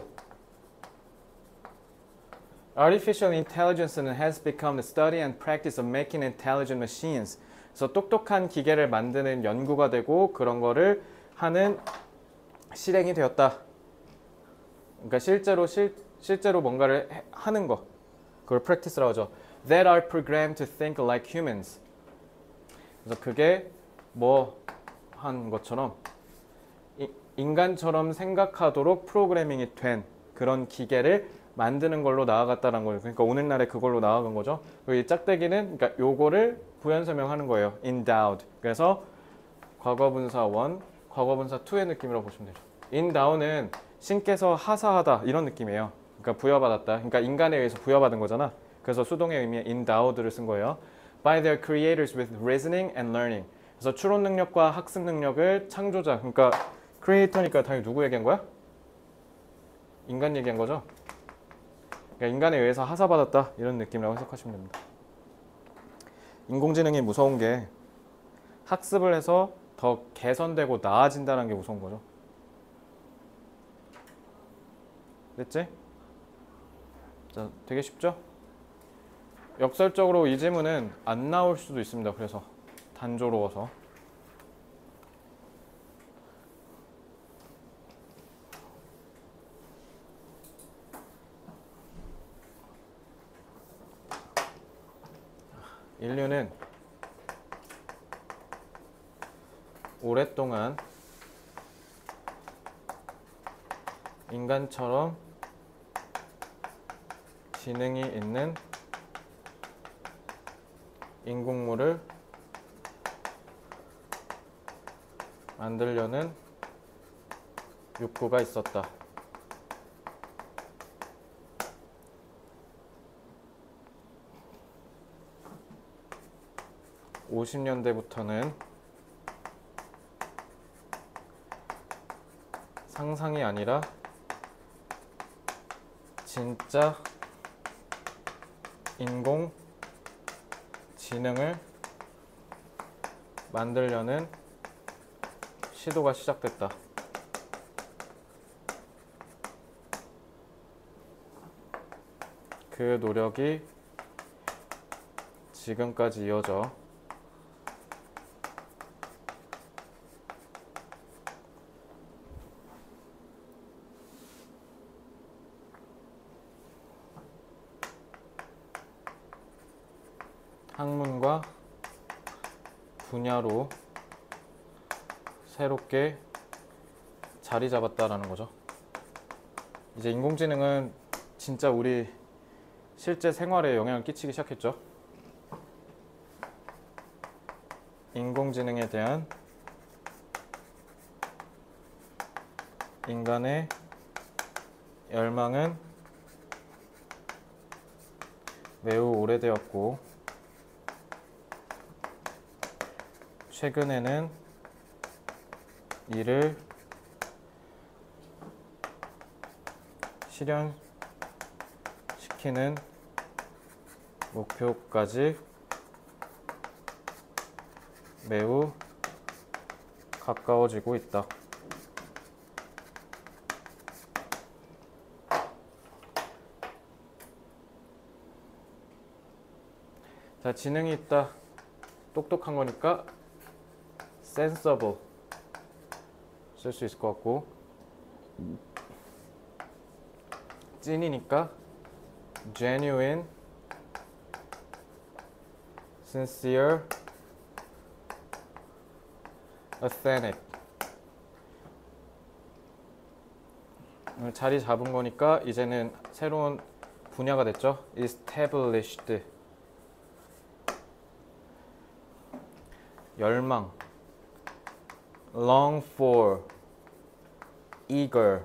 Artificial intelligence has become the study and practice of making intelligent machines. 그래서 똑똑한 기계를 만드는 연구가 되고 그런 거를 하는 실행이 되었다. 그러니까 실제로 뭔가를 하는 거. 그걸 practice라고 하죠. That are programmed to think like humans. 그래서 그게 뭐 한 것처럼 인간처럼 생각하도록 프로그래밍이 된 그런 기계를 만드는 걸로 나아갔다는 거예요. 그러니까 오늘날에 그걸로 나아간 거죠. 그리고 이 짝대기는 그러니까 요거를 부연 설명하는 거예요. endowed. 그래서 과거분사 1, 과거분사 2의 느낌이라고 보시면 되죠. endow는 신께서 하사하다 이런 느낌이에요. 그러니까 부여받았다. 그러니까 인간에 의해서 부여받은 거잖아. 그래서 수동의 의미의 endowed를 쓴 거예요. by their creators with reasoning and learning. 그래서 추론 능력과 학습 능력을 창조자. 그러니까 크리에이터니까 당연히 누구 얘기한 거야? 인간 얘기한 거죠. 그러니까 인간에 의해서 하사받았다 이런 느낌이라고 해석하시면 됩니다. 인공지능이 무서운 게 학습을 해서 더 개선되고 나아진다는 게 무서운 거죠. 됐지? 자, 되게 쉽죠? 역설적으로 이 지문은 안 나올 수도 있습니다. 그래서 단조로워서. 인류는 오랫동안 인간처럼 지능이 있는 인공물을 만들려는 욕구가 있었다. (50년대부터는) 상상이 아니라 진짜 인공지능을 만들려는 시도가 시작됐다. 그 노력이 지금까지 이어져 학문과 분야로 새롭게 자리 잡았다라는 거죠. 이제 인공지능은 진짜 우리 실제 생활에 영향을 끼치기 시작했죠. 인공지능에 대한 인간의 열망은 매우 오래되었고 최근에는 이를 실현시키는 목표까지 매우 가까워지고 있다. 자, 지능이 있다. 똑똑한 거니까 sensible 쓸 수 있을 것 같고, 찐이니까 genuine, sincere, authentic. 자리 잡은 거니까 이제는 새로운 분야가 됐죠. established. 열망, long for, eager,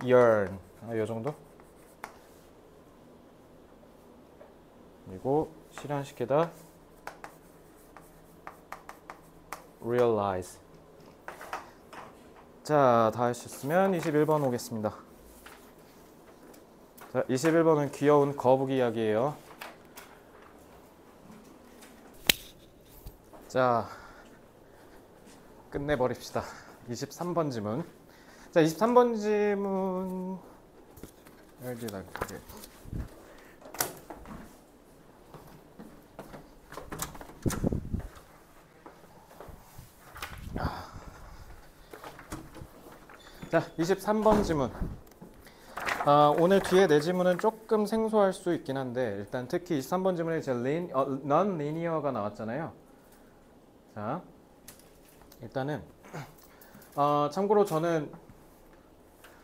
yearn. 이 정도? 그리고 실현시키다, realize. 자, 다 하셨으면 21번 오겠습니다. 자, 21번은 귀여운 거북이 이야기예요. 자, 끝내버립시다. 23번 지문. 자, 23번 지문 여기다 그게. 자, 23번 지문. 오늘 뒤에 내 지문은 조금 생소할 수 있긴 한데 일단 특히 23번 지문에 이제 non-linear가 나왔잖아요. 자, 일단은 참고로 저는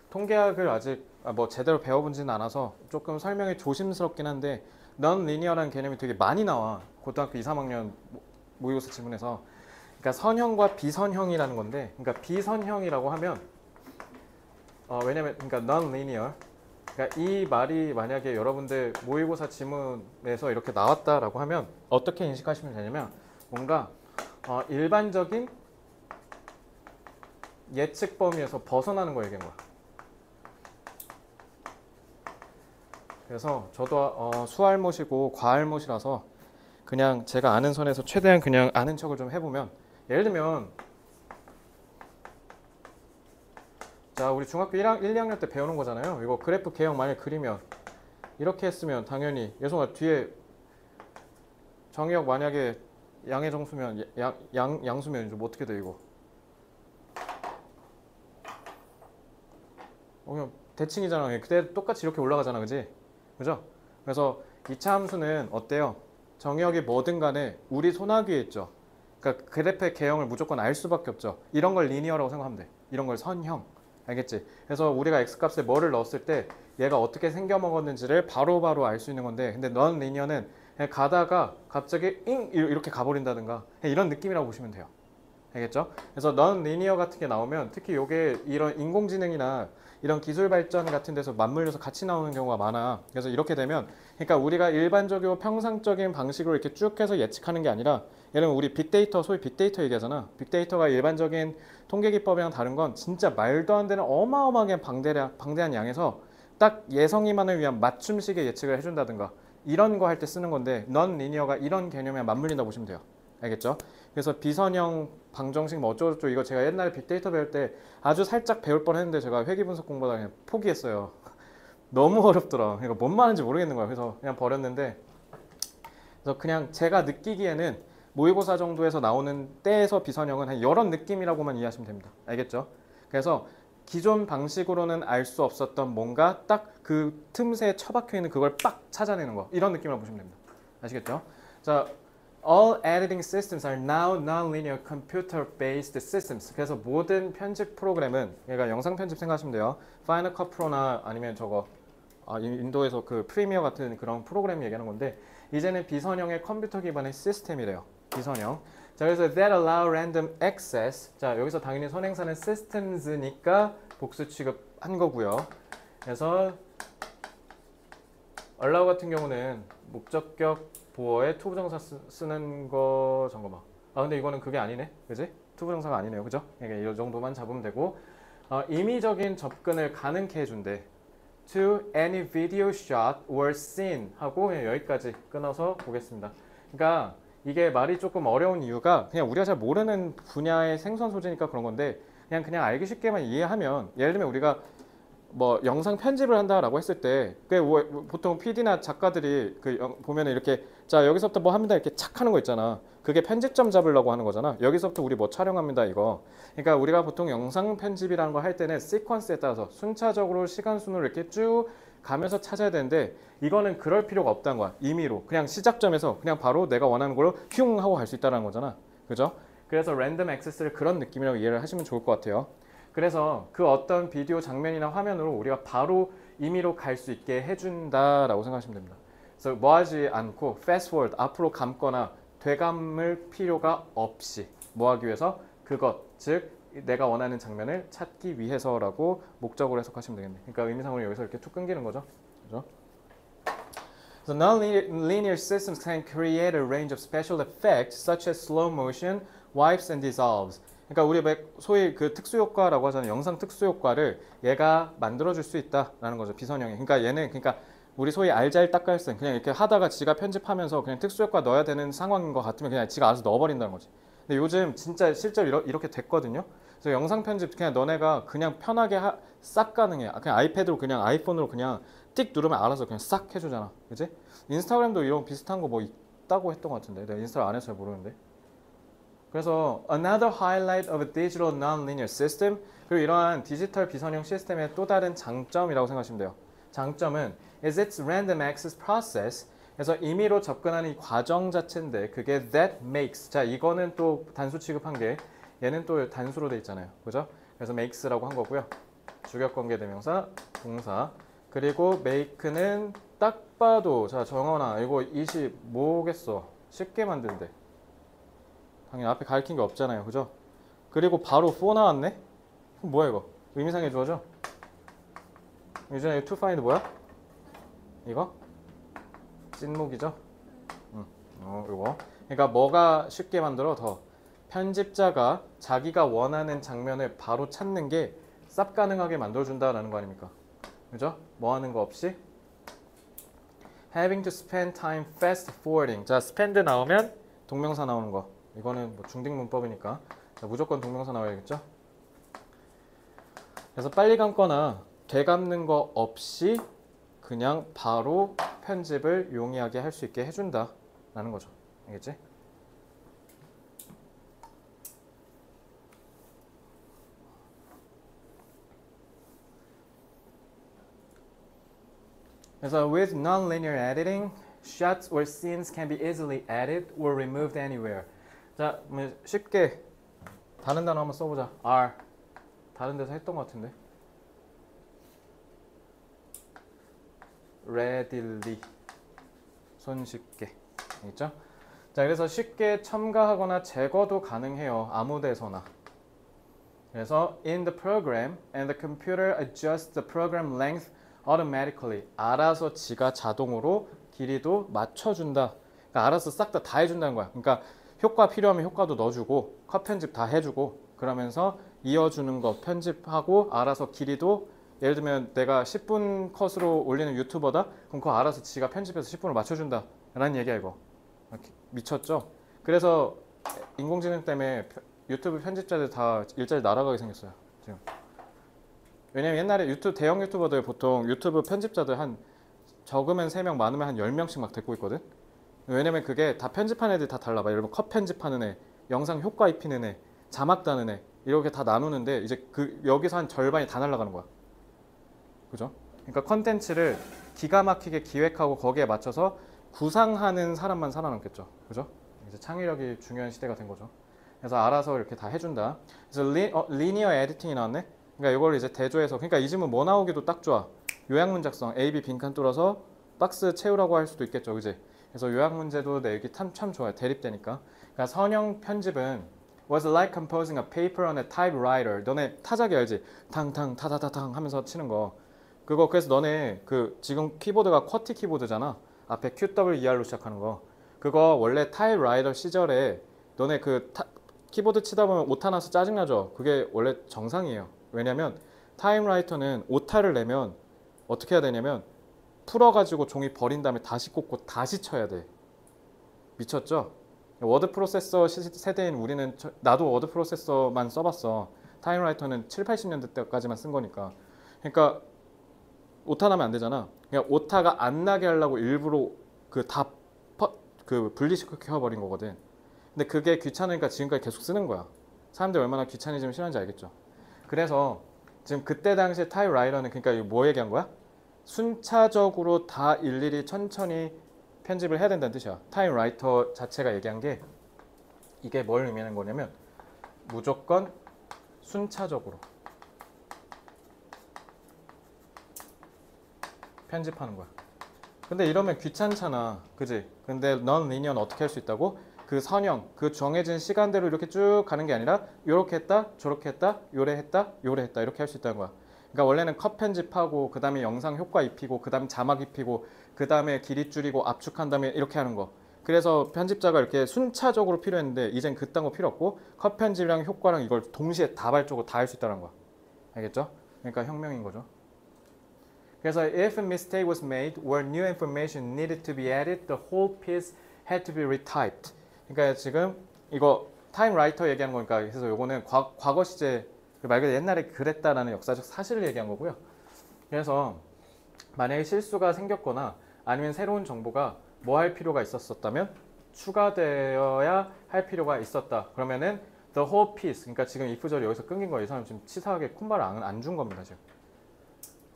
통계학을 아직 뭐 제대로 배워본지는 않아서 조금 설명이 조심스럽긴 한데 non-linear라는 개념이 되게 많이 나와. 고등학교 2, 3학년 모의고사 지문에서. 그러니까 선형과 비선형이라는 건데, 그러니까 비선형이라고 하면 왜냐면 그러니까 non-linear, 그러니까 이 말이 만약에 여러분들 모의고사 지문에서 이렇게 나왔다라고 하면 어떻게 인식하시면 되냐면 뭔가 일반적인 예측 범위에서 벗어나는 거 얘기한 거야. 그래서 저도 수알못이고 과알못이라서 그냥 제가 아는 선에서 최대한 그냥 아는 척을 좀 해보면, 예를 들면 자, 우리 중학교 1, 2학년 때 배우는 거잖아요. 이거 그래프 개형 만약 그리면 이렇게 했으면 당연히 예송아 뒤에 정의역 만약에 양의 정수면 양수면 좀 어떻게 돼 이거? 그냥 대칭이잖아. 그때 똑같이 이렇게 올라가잖아, 그지? 그죠? 그래서 2차 함수는 어때요? 정의역이 뭐든 간에 우리 손아귀에 있죠. 그러니까 그래프의 개형을 무조건 알 수밖에 없죠. 이런 걸 리니어라고 생각하면 돼. 이런 걸 선형. 알겠지? 그래서 우리가 x값에 뭐를 넣었을 때 얘가 어떻게 생겨먹었는지를 바로바로 알 수 있는 건데, 근데 넌 리니어는 그냥 가다가 갑자기 잉 이렇게 가버린다든가 이런 느낌이라고 보시면 돼요. 알겠죠? 그래서 넌 리니어 같은 게 나오면 특히 요게 이런 인공지능이나 이런 기술 발전 같은 데서 맞물려서 같이 나오는 경우가 많아. 그래서 이렇게 되면 그러니까 우리가 일반적이고 평상적인 방식으로 이렇게 쭉 해서 예측하는 게 아니라, 예를 들면 우리 빅데이터, 소위 빅데이터 얘기하잖아. 빅데이터가 일반적인 통계 기법이랑 다른 건 진짜 말도 안 되는 어마어마하게 방대한 양에서 딱 예성이만을 위한 맞춤식의 예측을 해준다든가 이런 거 할 때 쓰는 건데, 넌 리니어가 이런 개념에 맞물린다고 보시면 돼요. 알겠죠? 그래서 비선형 방정식 뭐 어쩌고저쩌고 이거 제가 옛날에 빅데이터 배울 때 아주 살짝 배울 뻔했는데 제가 회귀분석 공부하다 그냥 포기했어요. 너무 어렵더라. 그러니까 뭔 말인지 모르겠는 거야. 그래서 그냥 버렸는데, 그래서 그냥 제가 느끼기에는 모의고사 정도에서 나오는 때에서 비선형은 한 이런 느낌이라고만 이해하시면 됩니다. 알겠죠? 그래서 기존 방식으로는 알 수 없었던 뭔가 딱 그 틈새에 처박혀 있는 그걸 빡 찾아내는 거, 이런 느낌이라고 보시면 됩니다. 아시겠죠? 자, All editing systems are now non-linear computer-based systems. 그래서 모든 편집 프로그램은, 그러니까 영상 편집 생각하시면 돼요. 파이널 컷 프로나 아니면 저거 인도에서 그 프리미어 같은 그런 프로그램 얘기하는 건데, 이제는 비선형의 컴퓨터 기반의 시스템이래요. 비선형. 자, 그래서 that allow random access. 자, 여기서 당연히 선행사는 systems니까 복수 취급한 거고요. 그래서 allow 같은 경우는 목적격 보어에 투부정사 쓰는 거 잠깐만. 근데 이거는 그게 아니네, 그지? 투부정사가 아니네요, 그죠? 그러니까 이 정도만 잡으면 되고, 임의적인 접근을 가능케 해준대. To any video shot or scene 하고 그냥 여기까지 끊어서 보겠습니다. 그러니까 이게 말이 조금 어려운 이유가 그냥 우리가 잘 모르는 분야의 생소한 소재니까 그런 건데, 그냥 알기 쉽게만 이해하면, 예를 들면 우리가 뭐 영상 편집을 한다라고 했을 때 보통 PD나 작가들이 보면은 이렇게 자 여기서부터 뭐 합니다 이렇게 착 하는 거 있잖아. 그게 편집점 잡으려고 하는 거잖아. 여기서부터 우리 뭐 촬영합니다 이거. 그러니까 우리가 보통 영상 편집이라는 거 할 때는 시퀀스에 따라서 순차적으로 시간 순으로 이렇게 쭉 가면서 찾아야 되는데, 이거는 그럴 필요가 없다는 거야. 임의로 그냥 시작점에서 그냥 바로 내가 원하는 걸로 흉 하고 갈 수 있다는 거잖아. 그죠? 그래서 랜덤 액세스를 그런 느낌이라고 이해를 하시면 좋을 것 같아요. 그래서 그 어떤 비디오 장면이나 화면으로 우리가 바로 임의로 갈 수 있게 해준다라고 생각하시면 됩니다. 그래서 뭐 하지 않고 fast forward, 앞으로 감거나 되감을 필요가 없이 뭐 하기 위해서? 그것, 즉 내가 원하는 장면을 찾기 위해서라고 목적으로 해석하시면 되겠네. 그러니까 의미상으로 여기서 이렇게 툭 끊기는 거죠. 그죠? So non-linear systems can create a range of special effects such as slow motion, wipes and dissolves. 그러니까 우리 소위 그 특수효과라고 하잖아요. 영상 특수효과를 얘가 만들어줄 수 있다라는 거죠. 비선형이. 그러니까 얘는 그러니까 우리 소위 알잘딱갈센 그냥 이렇게 하다가 지가 편집하면서 그냥 특수효과 넣어야 되는 상황인 것 같으면 그냥 지가 알아서 넣어버린다는 거지. 근데 요즘 진짜 실제로 이렇게 됐거든요. 그래서 영상 편집 그냥 너네가 그냥 편하게 싹 가능해. 그냥 아이패드로 그냥 아이폰으로 그냥 띡 누르면 알아서 그냥 싹 해주잖아. 그지? 인스타그램도 이런 비슷한 거 뭐 있다고 했던 것 같은데 내가 인스타를 안 해서 잘 모르는데. 그래서 another highlight of a digital nonlinear system 그리고 이러한 디지털 비선형 시스템의 또 다른 장점이라고 생각하시면 돼요. 장점은 is its random access process 그래서 임의로 접근하는 이 과정 자체인데 그게 that makes 자 이거는 또 단수 취급한 게 얘는 또 단수로 돼 있잖아요. 그죠? 그래서 makes라고 한 거고요. 주격관계 대명사 동사 그리고 make는 딱 봐도 자 정원아 이거 이시 뭐겠어 쉽게 만든대. 당연히 앞에 가르친 게 없잖아요. 그죠? 그리고 바로 for 나왔네? 그럼 뭐야 이거? 의미상의 주어죠? 유준아 to find 뭐야? 이거? 찐목이죠? 이거. 그러니까 뭐가 쉽게 만들어 더 편집자가 자기가 원하는 장면을 바로 찾는 게 쌉 가능하게 만들어준다라는 거 아닙니까? 그죠? 뭐 하는 거 없이 having to spend time fast forwarding 자 spend 나오면 동명사 나오는 거 이거는 뭐 중딩 문법이니까 자, 무조건 동명사 나와야겠죠? 그래서 빨리 감거나 되감는 거 없이 그냥 바로 편집을 용이하게 할 수 있게 해준다 라는 거죠. 알겠지? 그래서 with non-linear editing, shots or scenes can be easily added or removed anywhere. 자, 쉽게 다른 단어 한번 써보자. R. 다른 데서 했던 것 같은데. readily. 손쉽게. 있죠? 자, 그래서 쉽게 첨가하거나 제거도 가능해요. 아무 데서나. 그래서 in the program and the computer adjusts the program length automatically. 알아서 지가 자동으로 길이도 맞춰준다. 그러니까 알아서 싹 다 해준다는 거야. 그러니까 효과 필요하면 효과도 넣어주고 컷 편집 다 해주고 그러면서 이어주는 거 편집하고 알아서 길이도 예를 들면 내가 10분 컷으로 올리는 유튜버다? 그럼 그거 알아서 지가 편집해서 10분을 맞춰준다 라는 얘기야 이거. 미쳤죠? 그래서 인공지능 때문에 유튜브 편집자들 다 일자리 날아가게 생겼어요 지금. 왜냐면 옛날에 대형 유튜버들 보통 유튜브 편집자들 한 적으면 3명 많으면 한 10명씩 막 데리고 있거든. 왜냐면 그게 다 편집하는 애들 다 달라. 막 여러분 컷 편집하는 애, 영상 효과 입히는 애, 자막 다는 애 이렇게 다 나누는데 이제 그 여기서 한 절반이 다 날아가는 거야. 그죠? 그러니까 컨텐츠를 기가 막히게 기획하고 거기에 맞춰서 구상하는 사람만 살아남겠죠. 그죠? 이제 창의력이 중요한 시대가 된 거죠. 그래서 알아서 이렇게 다 해준다. 그래서 리니어 에디팅이 나왔네. 그러니까 이걸 이제 대조해서 그러니까 이 질문 뭐 나오기도 딱 좋아. 요약 문작성 A, B 빈칸 뚫어서 박스 채우라고 할 수도 있겠죠. 그지? 그래서 요약 문제도 내기 참 좋아요. 대립되니까. 그러니까 선형 편집은 was like composing a paper on a typewriter. 너네 타자기 알지? 탕탕 타다다탕 하면서 치는 거. 그거 그래서 너네 그 지금 키보드가 쿼티 키보드잖아. 앞에 QWER로 시작하는 거. 그거 원래 타입라이터 시절에 너네 그 키보드 치다 보면 오타 나서 짜증나죠? 그게 원래 정상이에요. 왜냐면 타임라이터는 오타를 내면 어떻게 해야 되냐면 풀어가지고 종이 버린 다음에 다시 꽂고 다시 쳐야 돼. 미쳤죠? 워드 프로세서 세대인 우리는 나도 워드 프로세서만 써봤어. 타임라이터는 7, 80년대 때까지만 쓴 거니까. 그러니까 오타 나면 안 되잖아. 그냥 오타가 안 나게 하려고 일부러 그 분리시켜버린 거거든. 근데 그게 귀찮으니까 지금까지 계속 쓰는 거야. 사람들이 얼마나 귀차니즘을 싫어하는지 알겠죠. 그래서 지금 그때 당시에 타입라이터는 그러니까 이거 뭐 얘기한 거야? 순차적으로 다 일일이 천천히 편집을 해야 된다는 뜻이야. 타입라이터 자체가 얘기한 게 이게 뭘 의미하는 거냐면 무조건 순차적으로 편집하는 거야. 근데 이러면 귀찮잖아. 그지? 근데 넌 리니어는 어떻게 할 수 있다고? 그 선형, 그 정해진 시간대로 이렇게 쭉 가는 게 아니라 요렇게 했다, 저렇게 했다, 요래 했다, 요래 했다 이렇게 할 수 있다는 거야. 그러니까 원래는 컷 편집하고 그 다음에 영상 효과 입히고 그 다음에 자막 입히고 그 다음에 길이 줄이고 압축한 다음에 이렇게 하는 거. 그래서 편집자가 이렇게 순차적으로 필요했는데 이젠 그딴 거 필요 없고 컷 편집이랑 효과랑 이걸 동시에 다발적으로 다 할 수 있다는 거야. 알겠죠? 그러니까 혁명인 거죠. 그래서 if a mistake was made or new information needed to be added, the whole piece had to be retyped. 그러니까 지금 이거 타임라이터 얘기하는 거니까 그래서 요거는 과거 시제 말 그대로 옛날에 그랬다라는 역사적 사실을 얘기한 거고요. 그래서 만약에 실수가 생겼거나 아니면 새로운 정보가 뭐 할 필요가 있었다면 추가되어야 할 필요가 있었다. 그러면은 the whole piece. 그러니까 지금 if절이 여기서 끊긴 거예요. 이 사람 지금 치사하게 콤마를 안 준 겁니다. 지금.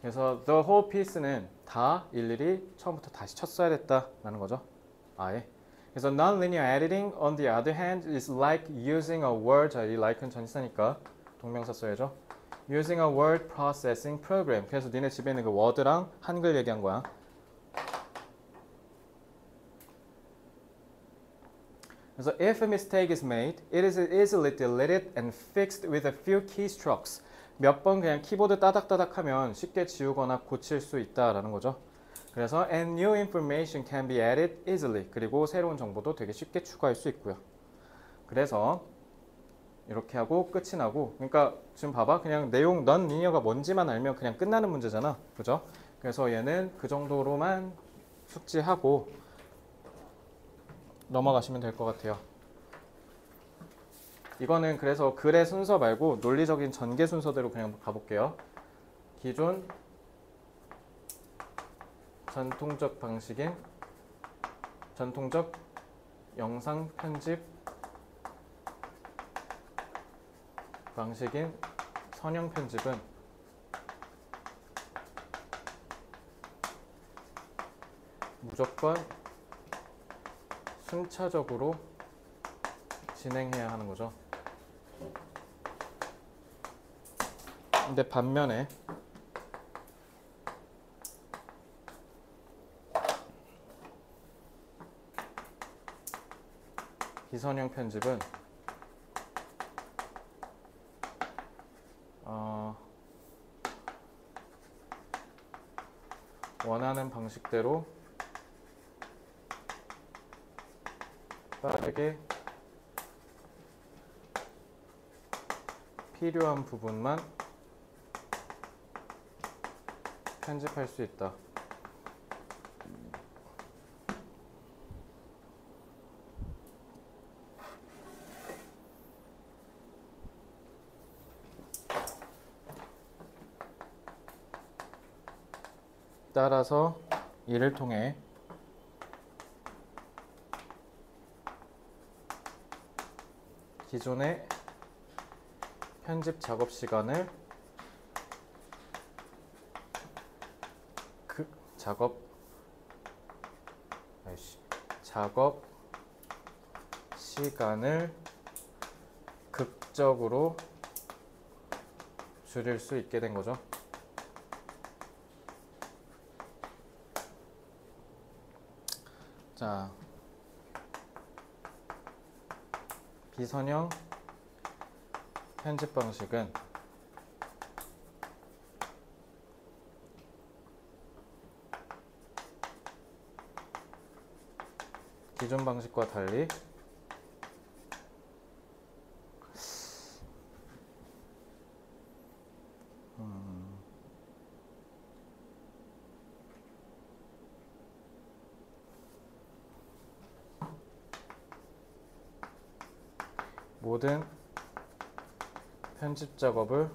그래서 the whole piece는 다 일일이 처음부터 다시 쳤어야 됐다라는 거죠. 아예. 그래서 non-linear editing on the other hand is like using a word. 자, 이 like는 전치사니까 동명사 써야죠. using a word processing program. 그래서 니네 집에 있는 그 워드랑 한글 얘기한 거야. 그래서 if a mistake is made, it is easily deleted and fixed with a few keystrokes. 몇 번 그냥 키보드 따닥따닥 하면 쉽게 지우거나 고칠 수 있다라는 거죠. 그래서 and new information can be added easily. 그리고 새로운 정보도 되게 쉽게 추가할 수 있고요. 그래서 이렇게 하고 끝이 나고, 그러니까 지금 봐봐, 그냥 내용 넌 리니어가 뭔지만 알면 그냥 끝나는 문제잖아, 그죠? 그래서 얘는 그 정도로만 숙지하고 넘어가시면 될 것 같아요. 이거는 그래서 글의 순서 말고 논리적인 전개 순서대로 그냥 가볼게요. 기존 전통적 방식인 전통적 영상 편집 방식인 선형 편집은 무조건 순차적으로 진행해야 하는 거죠. 근데 반면에 비선형 편집은 원하는 방식대로 빠르게 필요한 부분만 편집할 수 있다. 따라서 이를 통해 기존의 편집 작업 시간을 작업 시간을 극적으로 줄일 수 있게 된 거죠. 자, 비선형 편집 방식은 기존 방식과 달리 모든 편집 작업을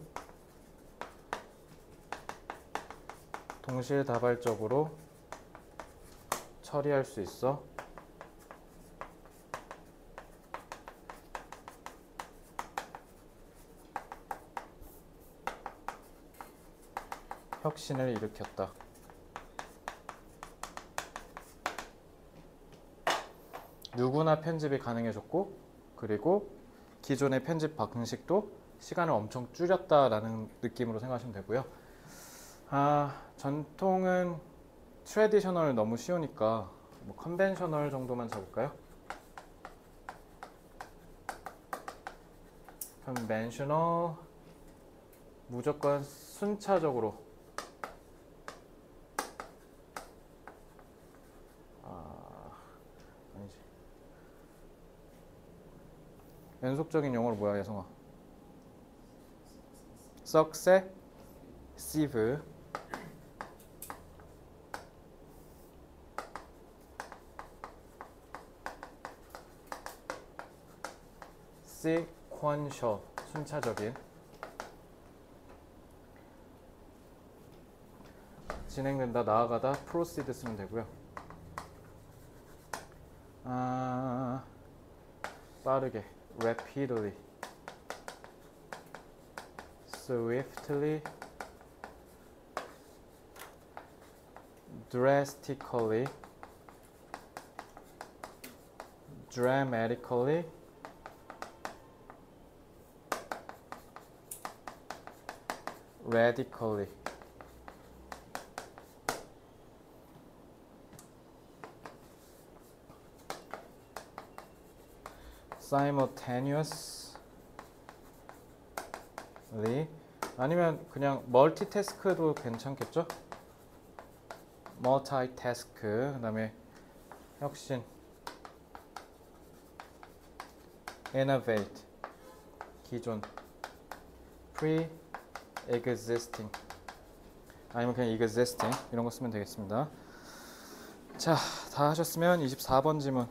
동시다발적으로 처리할 수 있어 혁신을 일으켰다. 누구나 편집이 가능해졌고, 그리고 기존의 편집 방식도 시간을 엄청 줄였다라는 느낌으로 생각하시면 되고요. 전통은 트래디셔널 너무 쉬우니까 뭐 컨벤셔널 정도만 잡을까요? 컨벤셔널 무조건 순차적으로 아니지. 연속적인 영어로 뭐야, 예성아? successive consequential 순차적인 진행된다, 나아가다 proceed 쓰면 되고요. 빠르게 rapidly, swiftly, drastically, dramatically, radically. simultaneously, 아니면 그냥 multitask도 괜찮겠죠? multitask, 그 다음에 혁신, innovate, 기존, pre-existing, 아니면 그냥 existing 이런 거 쓰면 되겠습니다. 자, 다 하셨으면 24번 지문